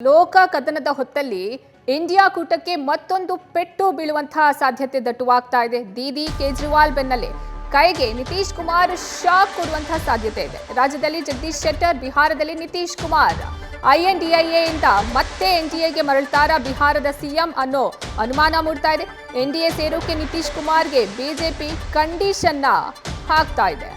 ಲೋಕ ಕದನದ ಹೊತ್ತಲ್ಲಿ ಇಂಡಿಯಾ ಕೂಟಕ್ಕೆ ಮತ್ತೊಂದು ಪೆಟ್ಟು ಬೀಳುವಂತಹ ಸಾಧ್ಯತೆ ದಟ್ಟುವಾಗ್ತಾ ಇದೆ. ದೀದಿ ಕೇಜ್ರಿವಾಲ್ ಬೆನ್ನಲ್ಲೇ ಕೈಗೆ ನಿತೀಶ್ ಕುಮಾರ್ ಶಾಕ್ ಕೊಡುವಂತಹ ಸಾಧ್ಯತೆ ಇದೆ. ರಾಜ್ಯದಲ್ಲಿ ಜಗದೀಶ್ ಶೆಟ್ಟರ್, ಬಿಹಾರದಲ್ಲಿ ನಿತೀಶ್ ಕುಮಾರ್. INDIA ಇಂದ ಮತ್ತೆ NDAಗೆ ಮರಳ್ತಾರಾ ಬಿಹಾರದ ಸಿಎಂ ಅನ್ನೋ ಅನುಮಾನ ಮೂಡ್ತಾ ಇದೆ. NDA ಸೇರೋಕೆ ನಿತೀಶ್ ಕುಮಾರ್ಗೆ ಬಿಜೆಪಿ ಕಂಡೀಷನ್ನ ಹಾಕ್ತಾ ಇದೆ.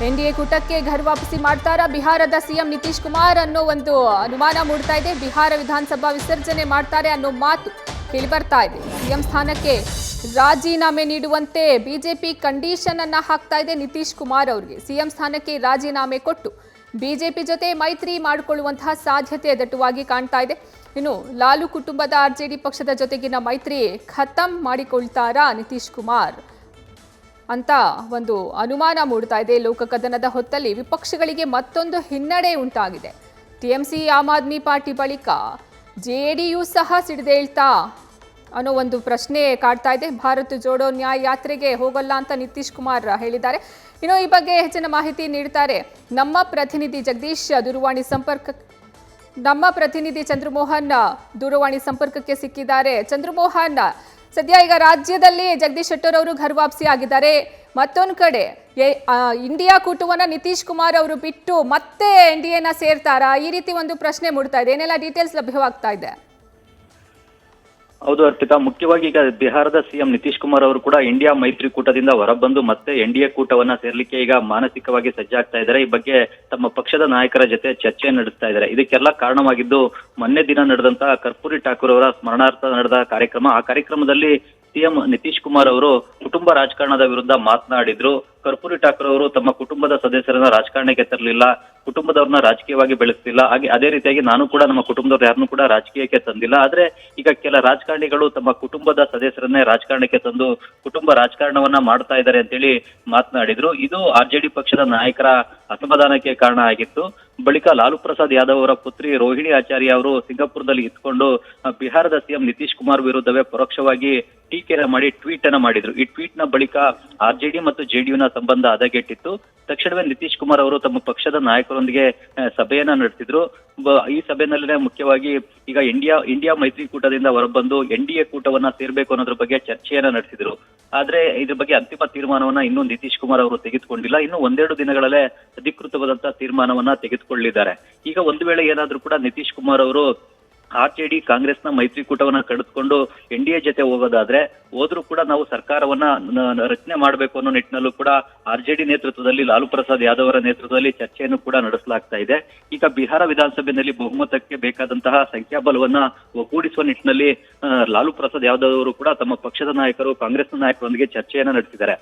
NDA ಕೂಟಕ್ಕೆ ಘರ್ ವಾಪಸಿ ಮಾಡ್ತಾರಾ ಬಿಹಾರದ ಸಿಎಂ ನಿತೀಶ್ ಕುಮಾರ್ ಅನ್ನೋ ಒಂದು ಅನುಮಾನ ಮೂಡ್ತಾ ಇದೆ. ಬಿಹಾರ ವಿಧಾನಸಭಾ ವಿಸರ್ಜನೆ ಮಾಡ್ತಾರೆ ಅನ್ನೋ ಮಾತು ಕೇಳಿ ಬರ್ತಾ ಇದೆ. ಸಿಎಂ ಸ್ಥಾನಕ್ಕೆ ರಾಜೀನಾಮೆ ನೀಡುವಂತೆ ಬಿಜೆಪಿ ಕಂಡೀಷನ್ ಅನ್ನ ಹಾಕ್ತಾ ಇದೆ ನಿತೀಶ್ ಕುಮಾರ್ ಅವರಿಗೆ. ಸಿಎಂ ಸ್ಥಾನಕ್ಕೆ ರಾಜೀನಾಮೆ ಕೊಟ್ಟು ಬಿಜೆಪಿ ಜೊತೆ ಮೈತ್ರಿ ಮಾಡಿಕೊಳ್ಳುವಂತಹ ಸಾಧ್ಯತೆ ದಟ್ಟವಾಗಿ ಕಾಣ್ತಾ ಇದೆ. ಇನ್ನು ಲಾಲು ಕುಟುಂಬದ RJD ಪಕ್ಷದ ಜೊತೆಗಿನ ಮೈತ್ರಿ ಖತಮ್ ಮಾಡಿಕೊಳ್ತಾರಾ ನಿತೀಶ್ ಕುಮಾರ್ ಅಂತ ಒಂದು ಅನುಮಾನ ಮೂಡ್ತಾ ಇದೆ. ಲೋಕಕದನದ ಹೊತ್ತಲ್ಲಿ ವಿಪಕ್ಷಗಳಿಗೆ ಮತ್ತೊಂದು ಹಿನ್ನಡೆ ಉಂಟಾಗಿದೆ. TMC ಆಮ್ ಆದ್ಮಿ ಪಾರ್ಟಿ ಬಳಿಕ JDU ಸಹ ಸಿಡಿದೇಳ್ತಾ ಅನ್ನೋ ಒಂದು ಪ್ರಶ್ನೆ ಕಾಡ್ತಾ ಇದೆ. ಭಾರತ್ ಜೋಡೋ ನ್ಯಾಯ ಯಾತ್ರೆಗೆ ಹೋಗಲ್ಲ ಅಂತ ನಿತೀಶ್ ಕುಮಾರ್ ಹೇಳಿದ್ದಾರೆ. ಇನ್ನು ಈ ಬಗ್ಗೆ ಹೆಚ್ಚಿನ ಮಾಹಿತಿ ನೀಡ್ತಾರೆ ನಮ್ಮ ಪ್ರತಿನಿಧಿ ಜಗದೀಶ್. ನಮ್ಮ ಪ್ರತಿನಿಧಿ ಚಂದ್ರಮೋಹನ್ ದೂರವಾಣಿ ಸಂಪರ್ಕಕ್ಕೆ ಸಿಕ್ಕಿದ್ದಾರೆ. ಚಂದ್ರಮೋಹನ್, ಸದ್ಯ ಈಗ ರಾಜ್ಯದಲ್ಲಿ ಜಗದೀಶ್ ಶೆಟ್ಟರ್ ಅವರು ಘರ್ ವಾಪಸಿ ಆಗಿದ್ದಾರೆ. ಮತ್ತೊಂದು ಕಡೆ ಇಂಡಿಯಾ ಕೂಟವನ್ನ ನಿತೀಶ್ ಕುಮಾರ್ ಅವರು ಬಿಟ್ಟು ಮತ್ತೆ NDAನ ಸೇರ್ತಾರಾ? ಈ ರೀತಿ ಒಂದು ಪ್ರಶ್ನೆ ಮೂಡ್ತಾ ಇದೆ. ಏನೆಲ್ಲ ಡೀಟೇಲ್ಸ್ ಲಭ್ಯವಾಗ್ತಾ ಇದೆ? ಹೌದು ಅರ್ಪಿತಾ, ಮುಖ್ಯವಾಗಿ ಈಗ ಬಿಹಾರದ ಸಿಎಂ ನಿತೀಶ್ ಕುಮಾರ್ ಅವರು ಕೂಡ ಇಂಡಿಯಾ ಮೈತ್ರಿಕೂಟದಿಂದ ಹೊರಬಂದು ಮತ್ತೆ NDA ಕೂಟವನ್ನ ಸೇರ್ಲಿಕ್ಕೆ ಈಗ ಮಾನಸಿಕವಾಗಿ ಸಜ್ಜಾಗ್ತಾ ಇದ್ದಾರೆ. ಈ ಬಗ್ಗೆ ತಮ್ಮ ಪಕ್ಷದ ನಾಯಕರ ಜೊತೆ ಚರ್ಚೆ ನಡೆಸ್ತಾ ಇದ್ದಾರೆ. ಇದಕ್ಕೆಲ್ಲ ಕಾರಣವಾಗಿದ್ದು ಮೊನ್ನೆ ದಿನ ನಡೆದಂತಹ ಕರ್ಪೂರಿ ಠಾಕೂರ್ ಅವರ ಸ್ಮರಣಾರ್ಥ ನಡೆದ ಕಾರ್ಯಕ್ರಮ. ಆ ಕಾರ್ಯಕ್ರಮದಲ್ಲಿ ಸಿಎಂ ನಿತೀಶ್ ಕುಮಾರ್ ಅವರು ಕುಟುಂಬ ರಾಜಕಾರಣದ ವಿರುದ್ಧ ಮಾತನಾಡಿದ್ರು. ಕರ್ಪೂರಿ ಠಾಕೂರ್ ಅವರು ತಮ್ಮ ಕುಟುಂಬದ ಸದಸ್ಯರನ್ನ ರಾಜಕಾರಣಕ್ಕೆ ತರಲಿಲ್ಲ, ಕುಟುಂಬದವ್ರನ್ನ ರಾಜಕೀಯವಾಗಿ ಬೆಳೆಸ್ತಿಲ್ಲ. ಹಾಗೆ ಅದೇ ರೀತಿಯಾಗಿ ನಾನು ಕೂಡ ನಮ್ಮ ಕುಟುಂಬದವ್ರು ಯಾರನ್ನೂ ಕೂಡ ರಾಜಕೀಯಕ್ಕೆ ತಂದಿಲ್ಲ. ಆದ್ರೆ ಈಗ ಕೆಲ ರಾಜಕಾರಣಿಗಳು ತಮ್ಮ ಕುಟುಂಬದ ಸದಸ್ಯರನ್ನೇ ರಾಜಕಾರಣಕ್ಕೆ ತಂದು ಕುಟುಂಬ ರಾಜಕಾರಣವನ್ನ ಮಾಡ್ತಾ ಇದ್ದಾರೆ ಅಂತೇಳಿ ಮಾತನಾಡಿದ್ರು. ಇದು RJD ಪಕ್ಷದ ನಾಯಕರ ಅಸಮಾಧಾನಕ್ಕೆ ಕಾರಣ ಆಗಿತ್ತು. ಬಳಿಕ ಲಾಲು ಪ್ರಸಾದ್ ಯಾದವ್ ಅವರ ಪುತ್ರಿ ರೋಹಿಣಿ ಆಚಾರ್ಯ ಅವರು ಸಿಂಗಾಪುರದಲ್ಲಿ ಇದ್ಕೊಂಡು ಬಿಹಾರದ ಸಿಎಂ ನಿತೀಶ್ ಕುಮಾರ್ ವಿರುದ್ಧವೇ ಪರೋಕ್ಷವಾಗಿ ಟೀಕೆನ ಮಾಡಿ ಟ್ವೀಟ್ ಅನ್ನ ಮಾಡಿದ್ರು. ಈ ಟ್ವೀಟ್ ನ ಬಳಿಕ RJD ಮತ್ತು JDU ನ ಸಂಬಂಧ ಹದಗೆಟ್ಟಿತ್ತು. ತಕ್ಷಣವೇ ನಿತೀಶ್ ಕುಮಾರ್ ಅವರು ತಮ್ಮ ಪಕ್ಷದ ನಾಯಕರೊಂದಿಗೆ ಸಭೆಯನ್ನ ನಡೆಸಿದ್ರು. ಈ ಸಭೆಯಲ್ಲೇ ಮುಖ್ಯವಾಗಿ ಈಗ ಇಂಡಿಯಾ ಮೈತ್ರಿಕೂಟದಿಂದ ಹೊರಬಂದು NDA ಕೂಟವನ್ನ ಸೇರ್ಬೇಕು ಅನ್ನೋದ್ರ ಬಗ್ಗೆ ಚರ್ಚೆಯನ್ನ ನಡೆಸಿದ್ರು. ಆದ್ರೆ ಇದ್ರ ಬಗ್ಗೆ ಅಂತಿಮ ತೀರ್ಮಾನವನ್ನ ಇನ್ನೂ ನಿತೀಶ್ ಕುಮಾರ್ ಅವರು ತೆಗೆದುಕೊಂಡಿಲ್ಲ. ಇನ್ನು ಒಂದೆರಡು ದಿನಗಳಲ್ಲೇ ಅಧಿಕೃತವಾದಂತಹ ತೀರ್ಮಾನವನ್ನ ತೆಗೆದುಕೊಳ್ಳಿದ್ದಾರೆ. ಈಗ ಒಂದು ವೇಳೆ ಏನಾದ್ರೂ ಕೂಡ ನಿತೀಶ್ ಕುಮಾರ್ ಅವರು RJD ಕಾಂಗ್ರೆಸ್ನ ಮೈತ್ರಿಕೂಟವನ್ನ ಕಡಿದುಕೊಂಡು NDA ಜೊತೆ ಹೋಗೋದಾದ್ರೆ ಹೋದ್ರೂ ಕೂಡ ನಾವು ಸರ್ಕಾರವನ್ನ ರಚನೆ ಮಾಡಬೇಕು ಅನ್ನೋ ನಿಟ್ಟಿನಲ್ಲೂ ಕೂಡ RJD ನೇತೃತ್ವದಲ್ಲಿ ಲಾಲು ಪ್ರಸಾದ್ ಯಾದವ್ ಅವರ ನೇತೃತ್ವದಲ್ಲಿ ಚರ್ಚೆಯನ್ನು ಕೂಡ ನಡೆಸಲಾಗ್ತಾ ಇದೆ. ಈಗ ಬಿಹಾರ ವಿಧಾನಸಭೆಯಲ್ಲಿ ಬಹುಮತಕ್ಕೆ ಬೇಕಾದಂತಹ ಸಂಖ್ಯಾಬಲವನ್ನ ಒಗ್ಗೂಡಿಸುವ ನಿಟ್ಟಿನಲ್ಲಿ ಲಾಲು ಪ್ರಸಾದ್ ಯಾದವ್ ಅವರು ಕೂಡ ತಮ್ಮ ಪಕ್ಷದ ನಾಯಕರು ಕಾಂಗ್ರೆಸ್ನ ನಾಯಕರೊಂದಿಗೆ ಚರ್ಚೆಯನ್ನ ನಡೆಸಿದ್ದಾರೆ.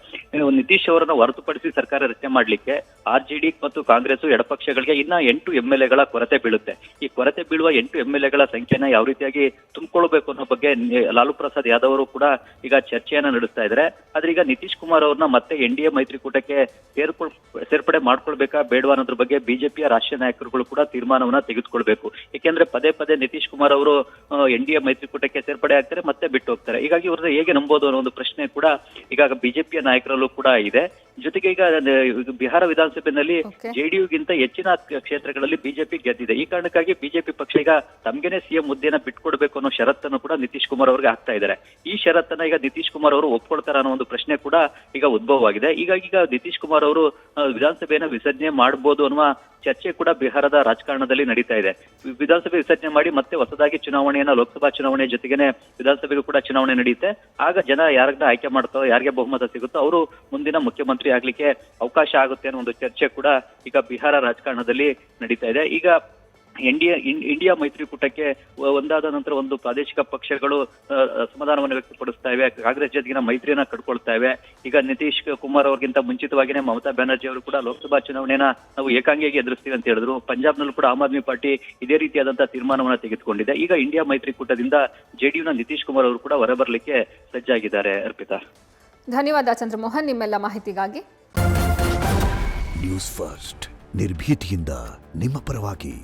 ನಿತೀಶ್ ಅವರನ್ನ ಹೊರತುಪಡಿಸಿ ಸರ್ಕಾರ ರಚನೆ ಮಾಡ್ಲಿಕ್ಕೆ RJD ಮತ್ತು ಕಾಂಗ್ರೆಸ್ ಎಡಪಕ್ಷಗಳಿಗೆ ಇನ್ನ 8 MLAಗಳ ಕೊರತೆ ಬೀಳುತ್ತೆ. ಈ ಕೊರತೆ ಬೀಳುವ 8 MLAಗಳ ಸಂಖ್ಯೆನ ಯಾವ ರೀತಿಯಾಗಿ ತುಂಬಿಕೊಳ್ಬೇಕು ಅನ್ನೋ ಬಗ್ಗೆ ಲಾಲು ಪ್ರಸಾದ್ ಯಾದವ್ ಅವರು ಕೂಡ ಈಗ ಚರ್ಚೆಯನ್ನ ನಡೆಸ್ತಾ ಇದ್ದಾರೆ. ಆದ್ರೆ ಈಗ ನಿತೀಶ್ ಕುಮಾರ್ ಅವ್ರನ್ನ ಮತ್ತೆ NDA ಮೈತ್ರಿಕೂಟಕ್ಕೆ ಸೇರ್ಪಡೆ ಮಾಡ್ಕೊಳ್ಬೇಕಾ ಬೇಡವಾ ಅನ್ನೋದ್ರ ಬಗ್ಗೆ ಬಿಜೆಪಿಯ ರಾಷ್ಟ್ರೀಯ ನಾಯಕರುಗಳು ಕೂಡ ತೀರ್ಮಾನವನ್ನ ತೆಗೆದುಕೊಳ್ಬೇಕು. ಯಾಕೆಂದ್ರೆ ಪದೇ ಪದೇ ನಿತೀಶ್ ಕುಮಾರ್ ಅವರು NDA ಮೈತ್ರಿಕೂಟಕ್ಕೆ ಸೇರ್ಪಡೆ ಆಗ್ತಾರೆ ಮತ್ತೆ ಬಿಟ್ಟು ಹೋಗ್ತಾರೆ. ಹೀಗಾಗಿ ಇವ್ರನ್ನ ಹೇಗೆ ನಂಬೋದು ಅನ್ನೋ ಒಂದು ಪ್ರಶ್ನೆ ಕೂಡ ಈಗ ಬಿಜೆಪಿಯ ನಾಯಕರಲ್ಲೂ ಕೂಡ ಇದೆ. ಜೊತೆಗೆ ಈಗ ಬಿಹಾರ ವಿಧಾನಸಭೆಯಲ್ಲಿ JDU-ಗಿಂತ ಹೆಚ್ಚಿನ ಕ್ಷೇತ್ರಗಳಲ್ಲಿ ಬಿಜೆಪಿ ಗೆದ್ದಿದೆ. ಈ ಕಾರಣಕ್ಕಾಗಿ ಬಿಜೆಪಿ ಪಕ್ಷ ಈಗ ತಮ್ಗೆನೆ ಸಿಎಂ ಹುದ್ದೆಯನ್ನ ಬಿಟ್ಕೊಡ್ಬೇಕು ಅನ್ನೋ ಷರತ್ತನ್ನು ಕೂಡ ನಿತೀಶ್ ಕುಮಾರ್ ಅವ್ರಿಗೆ ಹಾಕ್ತಾ ಇದ್ದಾರೆ. ಈ ಷರತ್ತನ್ನ ಈಗ ನಿತೀಶ್ ಕುಮಾರ್ ಅವರು ಒಪ್ಕೊಳ್ತಾರ ಅನ್ನೋ ಒಂದು ಪ್ರಶ್ನೆ ಕೂಡ ಈಗ ಉದ್ಭವವಾಗಿದೆ. ಈಗ ನಿತೀಶ್ ಕುಮಾರ್ ಅವರು ವಿಧಾನಸಭೆಯನ್ನ ವಿಸರ್ಜನೆ ಮಾಡಬಹುದು ಅನ್ನುವ ಚರ್ಚೆ ಕೂಡ ಬಿಹಾರದ ರಾಜಕಾರಣದಲ್ಲಿ ನಡೀತಾ ಇದೆ. ವಿಧಾನಸಭೆ ವಿಸರ್ಜನೆ ಮಾಡಿ ಮತ್ತೆ ಹೊಸದಾಗಿ ಚುನಾವಣೆಯನ್ನ ಲೋಕಸಭಾ ಚುನಾವಣೆ ಜೊತೆಗೇನೆ ವಿಧಾನಸಭೆಗೂ ಕೂಡ ಚುನಾವಣೆ ನಡೆಯುತ್ತೆ. ಆಗ ಜನ ಯಾರನ್ನ ಆಯ್ಕೆ ಮಾಡ್ತಾರೋ, ಯಾರಿಗೆ ಬಹುಮತ ಸಿಗುತ್ತೋ ಅವರು ಮುಂದಿನ ಮುಖ್ಯಮಂತ್ರಿ ಆಗ್ಲಿಕ್ಕೆ ಅವಕಾಶ ಆಗುತ್ತೆ ಅನ್ನೋ ಒಂದು ಚರ್ಚೆ ಕೂಡ ಈಗ ಬಿಹಾರ ರಾಜಕಾರಣದಲ್ಲಿ ನಡೀತಾ ಇದೆ. ಈಗ ಇಂಡಿಯಾ ಮೈತ್ರಿಕೂಟಕ್ಕೆ ಒಂದಾದ ನಂತರ ಒಂದು ಪ್ರಾದೇಶಿಕ ಪಕ್ಷಗಳು ಅಸಮಾಧಾನವನ್ನು ವ್ಯಕ್ತಪಡಿಸ್ತಾ ಇವೆ. ಕಾಂಗ್ರೆಸ್ ಜೊತೆಗಿನ ಮೈತ್ರಿಯನ್ನ ಕಡ್ಕೊಳ್ತಾ ಇವೆ. ಈಗ ನಿತೀಶ್ ಕುಮಾರ್ ಅವ್ರಿಗಿಂತ ಮುಂಚಿತವಾಗಿನೇ ಮಮತಾ ಬ್ಯಾನರ್ಜಿ ಅವರು ಕೂಡ ಲೋಕಸಭಾ ಚುನಾವಣೆನ ನಾವು ಏಕಾಂಗಿಯಾಗಿ ಎದುರಿಸ್ತೀವಿ ಅಂತ ಹೇಳಿದ್ರು. ಪಂಜಾಬ್ನಲ್ಲೂ ಕೂಡ ಆಮ್ ಆದ್ಮಿ ಪಾರ್ಟಿ ಇದೇ ರೀತಿಯಾದಂತಹ ತೀರ್ಮಾನವನ್ನ ತೆಗೆದುಕೊಂಡಿದೆ. ಈಗ ಇಂಡಿಯಾ ಮೈತ್ರಿಕೂಟದಿಂದ JDU-ನ ನಿತೀಶ್ ಕುಮಾರ್ ಅವರು ಕೂಡ ಹೊರಬರಲಿಕ್ಕೆ ಸಜ್ಜಾಗಿದ್ದಾರೆ. ಅರ್ಪಿತಾ, ಧನ್ಯವಾದ ಚಂದ್ರಮೋಹನ್ ನಿಮ್ಮೆಲ್ಲ ಮಾಹಿತಿಗಾಗಿ. ನ್ಯೂಸ್ ಫಸ್ಟ್ ನಿರ್ಭೀತಿಯಿಂದ ನಿಮ್ಮ ಪರವಾಗಿ.